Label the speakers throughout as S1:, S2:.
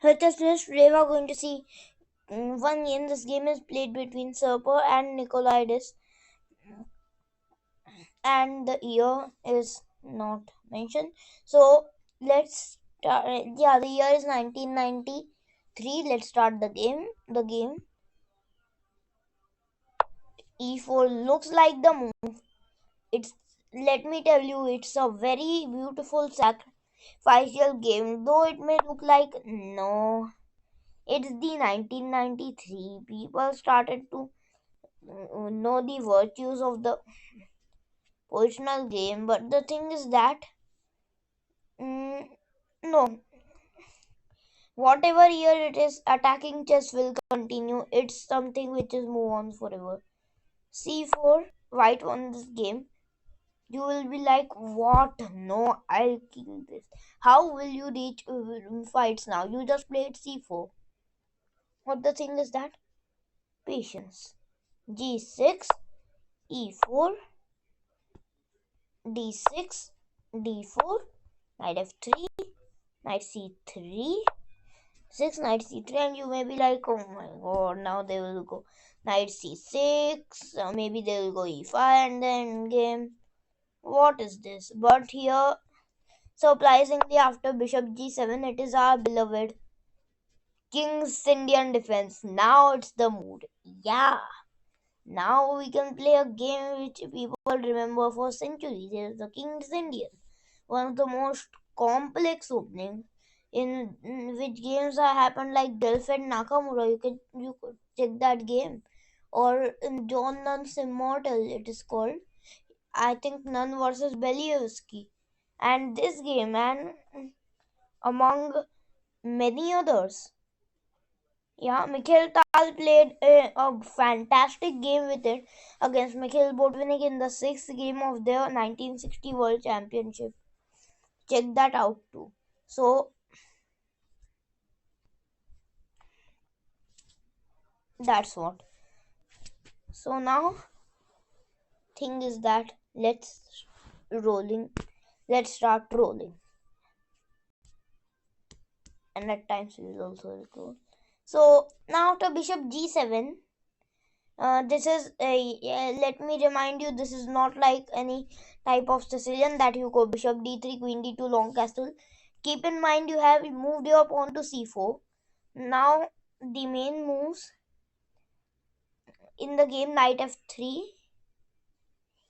S1: Let us today we are going to see one game. This game is played between Serper and Nicolaides, and the year is not mentioned. So let's start. Yeah, the year is 1993. Let's start the game. The game e4 looks like the move. It's Let me tell you, it's a very beautiful sacrificial game. Though it may look like no, it's the 1993. People started to know the virtues of the original game, but the thing is that mm, no, whatever year it is, attacking chess will continue. It's something which is move on forever. c4, white won this game. You will be like, what? No, I'll kill this. How will you reach fights now? You just played c4. What the thing is that? Patience. g6, e4, d6, d4, knight f3, knight c3, 6, knight c3, and you may be like, oh my god, now they will go knight c6, maybe they will go e5 and then game. What is this? But here, surprisingly, after bishop g7, it is our beloved King's Indian defense. Now it's the mood. Yeah. Now we can play a game which people remember for centuries. It is the King's Indian, one of the most complex openings in which games have happened, like Delphi and Nakamura. You could check that game, or in John Nunn's Immortal, it is called. I think Nunn versus Believsky, and this game, and among many others. Yeah, Mikhail Tal played a fantastic game with it against Mikhail Botvinnik in the sixth game of their 1960 World Championship. Check that out too. So that's what. So now thing is that rolling. Let's start rolling, and at times we will also record. So now after Bishop G7. This is let me remind you, this is not like any type of Sicilian that you go bishop d3, queen d2, long castle. Keep in mind you have moved your pawn to c4. Now the main moves in the game, knight f3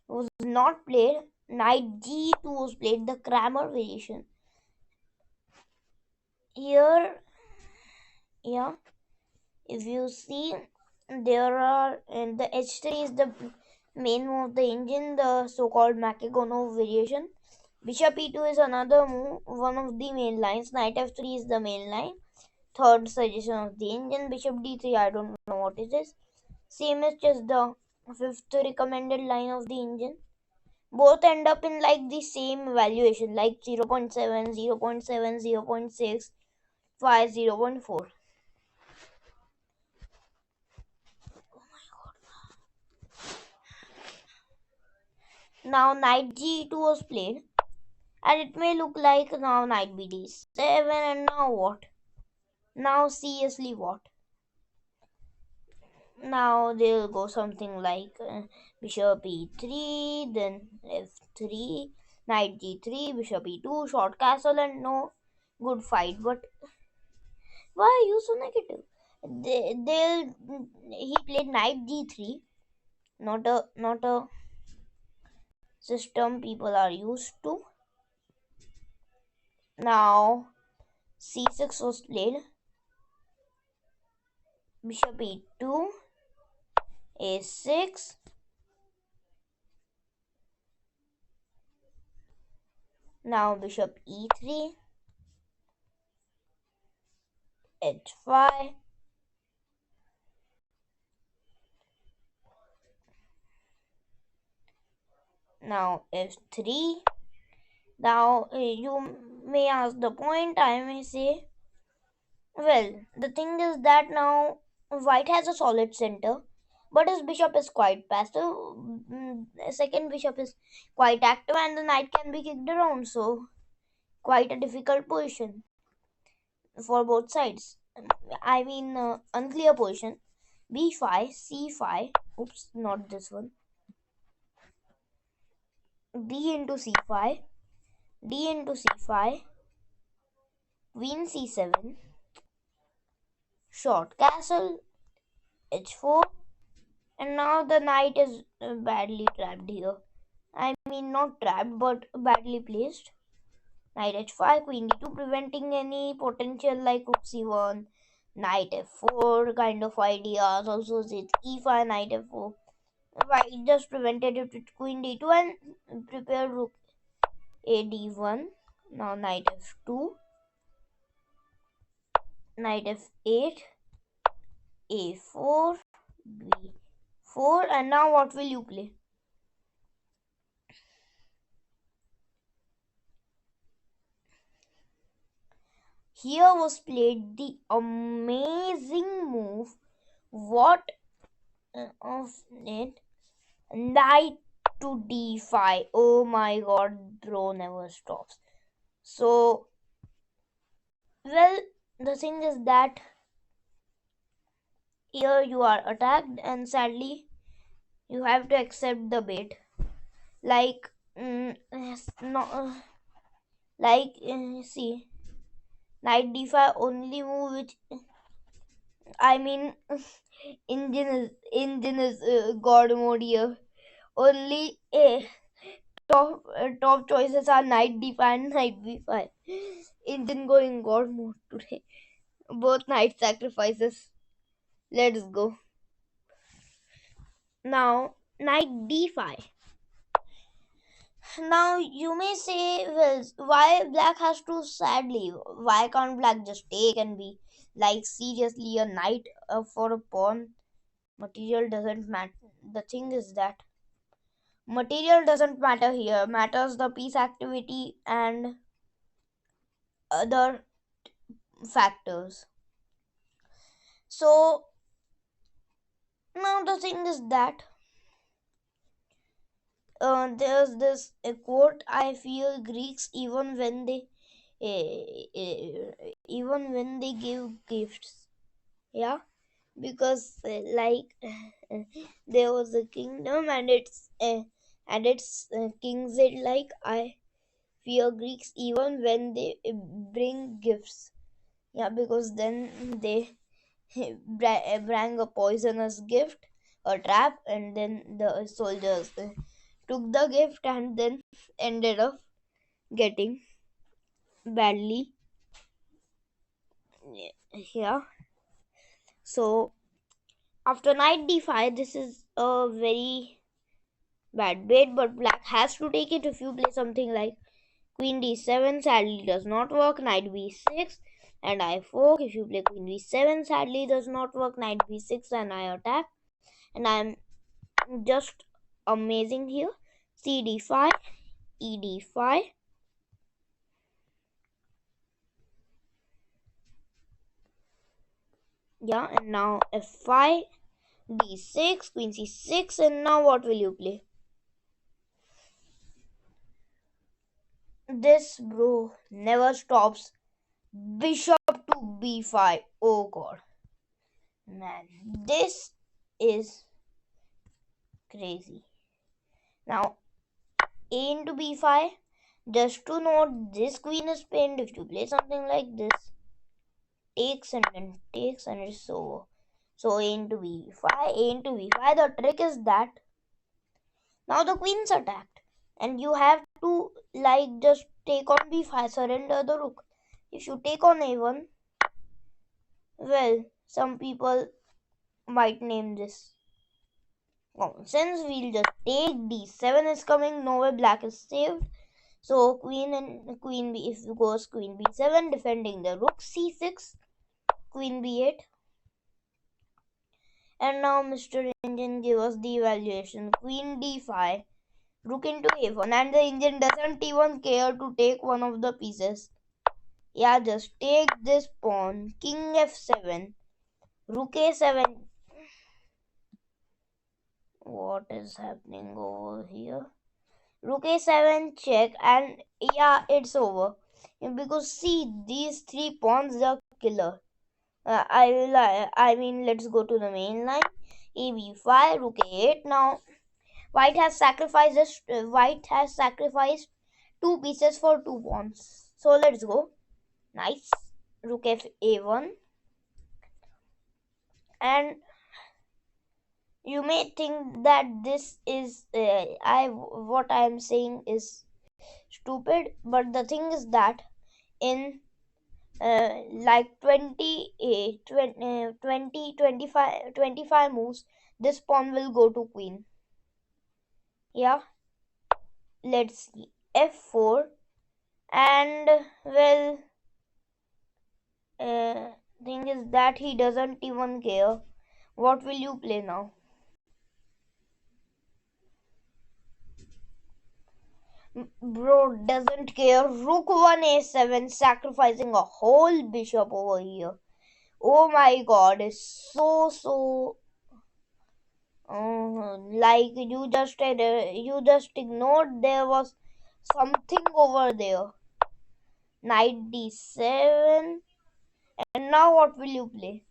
S1: was not played, knight g2 was played, the Kramer variation. Here, yeah, if you see, there are, and the h3 is the main move of the engine, the so-called Makegonov variation. Bishop e2 is another move, one of the main lines. Knight f3 is the main line. Third suggestion of the engine. Bishop d3, I don't know what it is. Same as just the fifth recommended line of the engine. Both end up in like the same valuation, like 0.7, 0.7, 0.6, 5, 0.4. Now knight g2 was played, and it may look like now knight bd7, and now what? Now seriously what? Now they'll go something like bishop e3, then f3, knight g3, bishop e2, short castle, and no good fight. But why are you so negative? He played knight g3, not a system people are used to. Now c6 was played, bishop e2, a6, now bishop e3, h5, now f3. Now you may ask the point, I may say, well, the thing is that now white has a solid center, but his bishop is quite passive. Second bishop is quite active, and the knight can be kicked around, so quite a difficult position. for both sides. I mean, unclear position. B5, C5. Oops, not this one. D into C5. D into C5. Queen C7. Short castle. H4. And now the knight is badly trapped here. I mean, not trapped, but badly placed. Knight h5, queen d2, preventing any potential like rook c1, knight f4 kind of ideas. Also, it's e5, knight f4. Right, just prevented it with queen d2 and prepare rook a d1. Now knight f2, knight f8, a4, b4, and now what will you play? Here was played the amazing move. What of it? Knight to d5. Oh my god, draw never stops. So, well, the thing is that here you are attacked, and sadly, you have to accept the bait. Like, see, knight d5 only move which I mean, engine is god mode here. Only top choices are knight d5 and knight b5. Engine going god mode today. Both knight sacrifices. Let's go. Now knight d5. Now you may say, well, why black has to sadly? Why can't black just take and be like seriously a knight for a pawn? Material doesn't matter. The thing is that material doesn't matter here. Matters the piece activity and other factors. So now the thing is that there's this quote. I feel Greeks even when they give gifts, yeah, because there was a kingdom and its king said like, I fear Greeks even when they bring gifts, yeah, because then they bring a poisonous gift, a trap, and then the soldiers took the gift and then ended up getting badly. Yeah. So after knight d5, this is a very bad bait, but black has to take it. If you play something like queen d7, sadly does not work. Knight b6 and I4. If you play queen b7, sadly does not work. Knight b6 and I attack. And I'm just amazing here. C d5, e d5. Yeah, and now f5, d6, queen c6, and now what will you play? This bro never stops. Bishop to b5. Oh god. Man, this is crazy. Now, a into b5. Just to note, this queen is pinned. If you play something like this, takes and then takes and it's over. So a into b5, a into b5. The trick is that now the queen's attacked, and you have to like just take on b5, surrender the rook. If you take on a1, well, some people might name this since we'll just take d7 is coming, no way black is saved. So queen and queen b, if you goes queen b7, defending the rook c6, queen b8, and now Mr. Engine give us the evaluation. Queen d5, rook into a1, and the engine doesn't even care to take one of the pieces. Yeah, just take this pawn. King f7, rook a7. What is happening over here? Rook a7 check, and yeah, it's over. Because see, these three pawns, the killer. I mean, let's go to the main line. EB5, rook a8. Now, White has sacrificed two pieces for two pawns. So let's go. Nice. Rook f a1. And you may think that this is what I am saying is stupid, but the thing is that in like 25 moves, this pawn will go to queen. Yeah, let's see. F4. And well, thing is that he doesn't even care. What will you play now? Bro doesn't care. Rook 1 a7, sacrificing a whole bishop over here. Oh my god, it's so like you just ignored there was something over there. Knight d7. And now what will you play?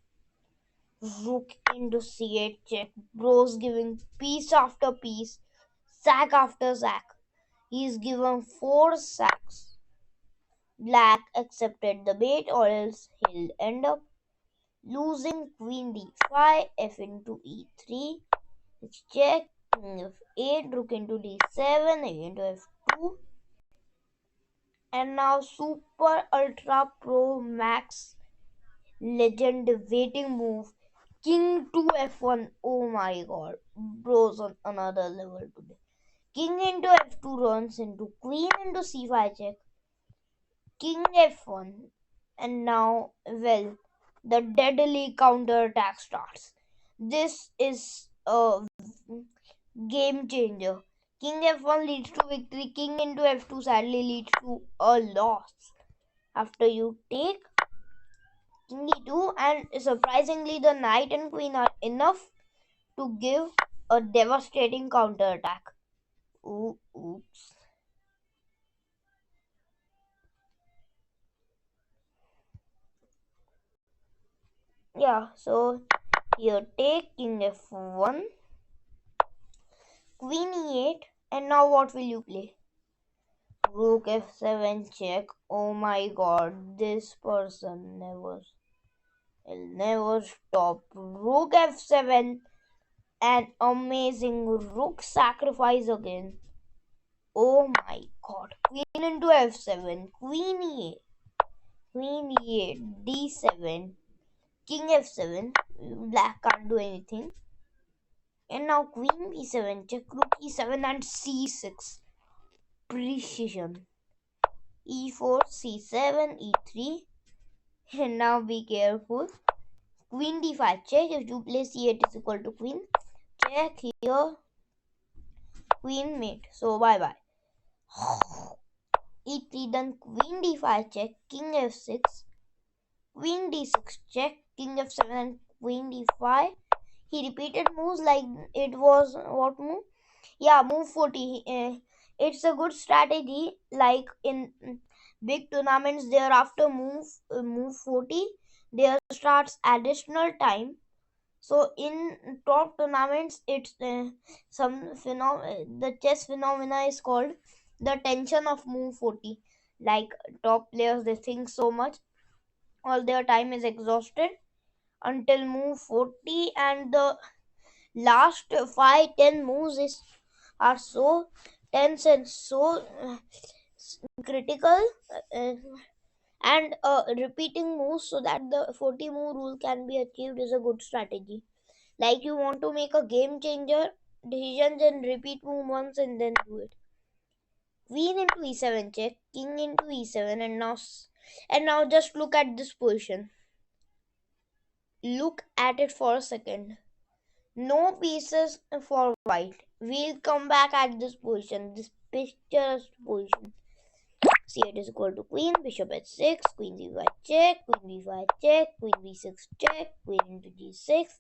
S1: Rook into c8 check. Bro's giving piece after piece, sack after sack. He's given 4 sacks. Black accepted the bait, or else he'll end up losing queen d5, f into e3. Let's check. King f8, rook into d7, a into f2. And now super ultra pro max legend waiting move. King to f1. Oh my god. Bro's on another level today. King into f2 runs into queen into c5 check. King f1. And now, well, the deadly counter attack starts. This is a game changer. King f1 leads to victory. King into f2 sadly leads to a loss. After you take king e2, and surprisingly, the knight and queen are enough to give a devastating counter attack. Oops. Yeah, so here take king f1, queen e8, and now what will you play? Rook f7 check. Oh my god, this person will never stop. Rook f7, an amazing rook sacrifice again. Oh my god, queen into f7, queen e8, queen e8, d7, king f7. Black can't do anything. And now queen b7 check, rook e7 and c6. Precision. e4, c7, e3. And now be careful. Queen d5 check. If you play c8 is equal to queen, check here. Queen mate. So bye bye. e3 then queen d5 check. King f6. Queen d6 check. King f7 and queen d5. He repeated moves like it was what move? Yeah, move 40. It's a good strategy. Like in big tournaments, thereafter move 40, there starts additional time. So in top tournaments, it's the chess phenomena is called the tension of move 40. Like top players, they think so much, all their time is exhausted until move 40, and the last 5-10 moves are so tense and so critical, uh, and repeating moves so that the 40 move rule can be achieved is a good strategy. Like you want to make a game changer decision, then repeat move once and then do it. Queen into e7 check, king into e7, and now just look at this position. Look at it for a second. No pieces for white. We'll come back at this position, this picturesque position. c8 is equal to queen, bishop h6, queen c5 check, queen b5 check, queen b6 check, queen into g6.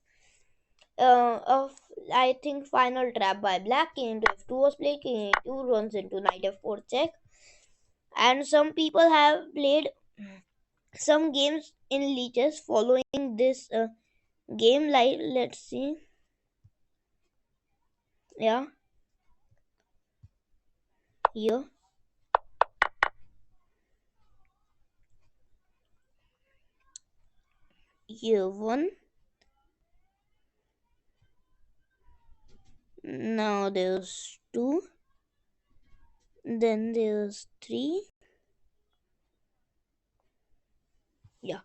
S1: I think final trap by black. King into f2 was played, king a2 runs into knight f4 check. And some people have played some games in leeches following this game, like let's see. Yeah, here, here one. Now there's two. Then there's three. Yeah.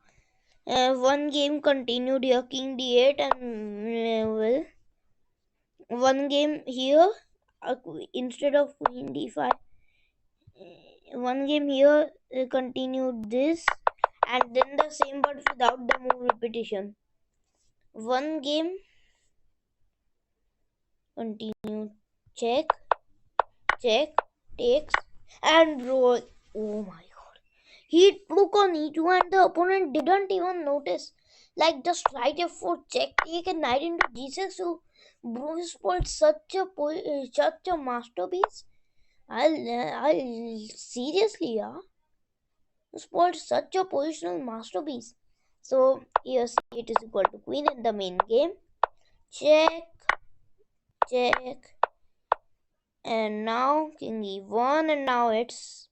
S1: One game continued here, King D8, and well, one game here, instead of Queen D5. One game here continued this, and then the same but without the move repetition. One game continued check, check, takes, and roll. Oh my god. He took on e2 and the opponent didn't even notice. Like just right F4 check, take and knight into g6. So bro, he spoiled such a masterpiece. I'll seriously, yeah. He spoiled such a positional masterpiece. So here c8 is equal to queen in the main game. Check, check, and now king e1, and now it's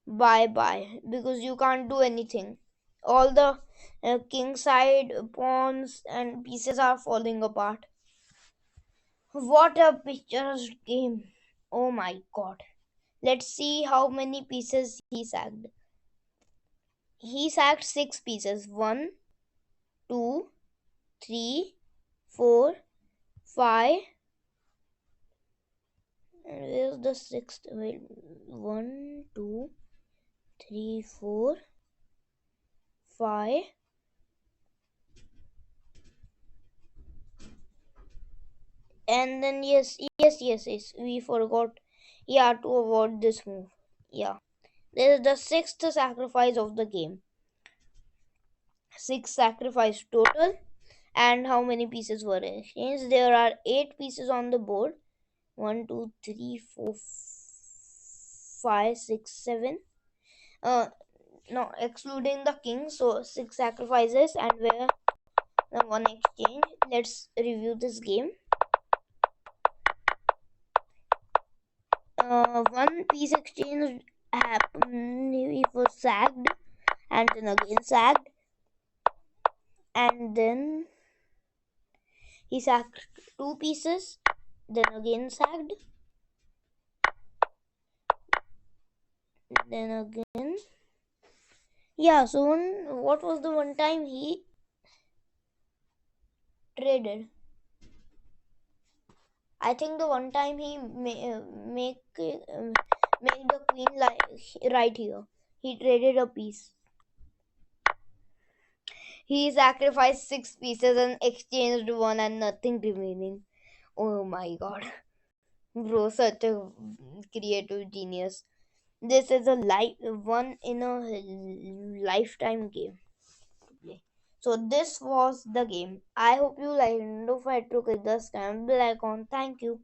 S1: bye bye because you can't do anything. All the king side pawns and pieces are falling apart. What a picturesque game! Oh my god. Let's see how many pieces he sacked. He sacked 6 pieces. 1, 2, 3, 4, 5. And where's the sixth? Wait, 1, 2, 3, 4, 5. And then yes, we forgot. Yeah, to avoid this move. Yeah. This is the sixth sacrifice of the game. 6 sacrifice total. And how many pieces were exchanged? There are 8 pieces on the board. 1, 2, 3, 4, 5, 6, 7. No, excluding the king. So 6 sacrifices and where the one exchange. Let's review this game. One piece exchange happened. He was sacked and then again sacked, and then he sacked 2 pieces, then again sacked, then again. Yeah, so what was the one time he traded? I think the one time he make the queen right here. He traded a piece. He sacrificed 6 pieces and exchanged one and nothing remaining. Oh my god. Bro, such a creative genius. This is a one in a lifetime game to play. So this was the game. I hope you liked. Don't forget to click the scam bell icon. Thank you.